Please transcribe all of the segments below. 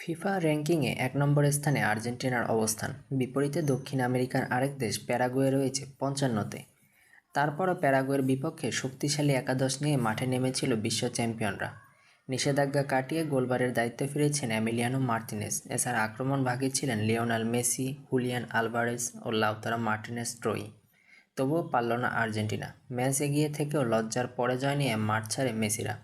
FIFA র্যাঙ্কিংয়ে ১ নম্বর স্থানে আর্জেন্টিনার অবস্থান। বিপরীতে দক্ষিণ আমেরিকার আরেক দেশ প্যারাগুয়ে রয়েছে ৫৫তে। তারপরও প্যারাগুয়ের বিপক্ষে শক্তিশালী একাদশ নিয়ে মাঠে নেমেছিল বিশ্ব চ্যাম্পিয়নরা। নিষেধাজ্ঞা কাটিয়ে গোলবারের দায়িত্বে ফিরেছেন এমিলিয়ানো মার্তিনেজ। এছাড়া আক্রমণভাগে ছিলেন লিওনেল মেসি, হুলিয়ান আলভারেজ ও লাউতারো মার্টিনেজ ত্রয়ী। তবুও পারল না আর্জেন্টিনা। ম্যাচ এগিয়ে থেকেও লজ্জার পরাজয় নিয়ে মাঠ ছাড়ে মেসিরা।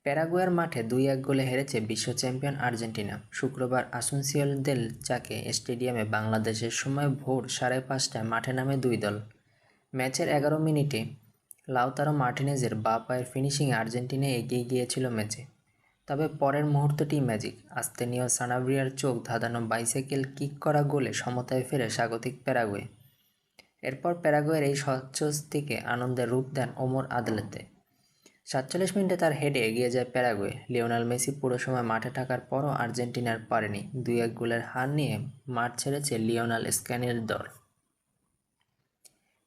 প্যারাগুয়ের মাঠে ২-১ গোলে হেরেছে বিশ্ব চ্যাম্পিয়ন আর্জেন্টিনা। শুক্রবার আসুনসিওন দেল চাকে স্টেডিয়ামে বাংলাদেশের সময় ভোর ৫:৩০টায় মাঠে নামে দুই দল। ম্যাচের ১১ মিনিটে লাউতারো মার্টিনেজের বাঁ পায়ের ফিনিশিংয়ে আর্জেন্টিনা এগিয়ে গিয়েছিল ম্যাচে। তবে পরের মুহূর্তটি ম্যাজিক। আস্তেনিও সানাব্রিয়ার চোখ ধাঁধানো বাইসাইকেল কিক করা গোলে সমতায় ফেরে স্বাগতিক প্যারাগুয়ে। এরপর প্যারাগুয়ের এই স্বস্তিকে আনন্দের রূপ দেন ওমর আদালতে। ৪৭ মিনিটে তার হেডে এগিয়ে যায় প্যারাগুয়ে। লিওনেল মেসি পুরো সময় মাঠে থাকার পরও আর্জেন্টিনার পারেনি। ২-১ গোলের হার নিয়ে মাঠ ছেড়েছে লিওনেল স্ক্যানির দল।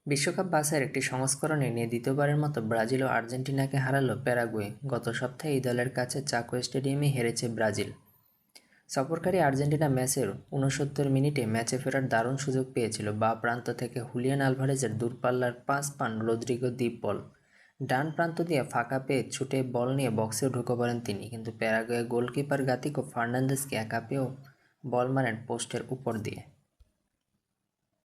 বিশ্বকাপ বাছাইয়ের একটি সংস্করণে নিয়ে দ্বিতীয়বারের মতো ব্রাজিল ও আর্জেন্টিনাকে হারালো প্যারাগুয়ে। গত সপ্তাহে এই দলের কাছে চাকো স্টেডিয়ামে হেরেছে ব্রাজিল। সফরকারী আর্জেন্টিনা ম্যাচের ৬৯ মিনিটে ম্যাচে ফেরার দারুণ সুযোগ পেয়েছিল। বাঁ প্রান্ত থেকে হুলিয়ান আলভারেজের দূরপাল্লার পাস পান রদ্রিগো দি পল। ডান প্রান্ত দিয়ে ফাঁকা পেয়ে ছুটে বল নিয়ে বক্সেও ঢুকে পড়েন তিনি, কিন্তু প্যারাগুয়ে গোলকিপার গাতিকো ফার্নান্দেজকে একা পেয়েও বল মারেন পোস্টের উপর দিয়ে।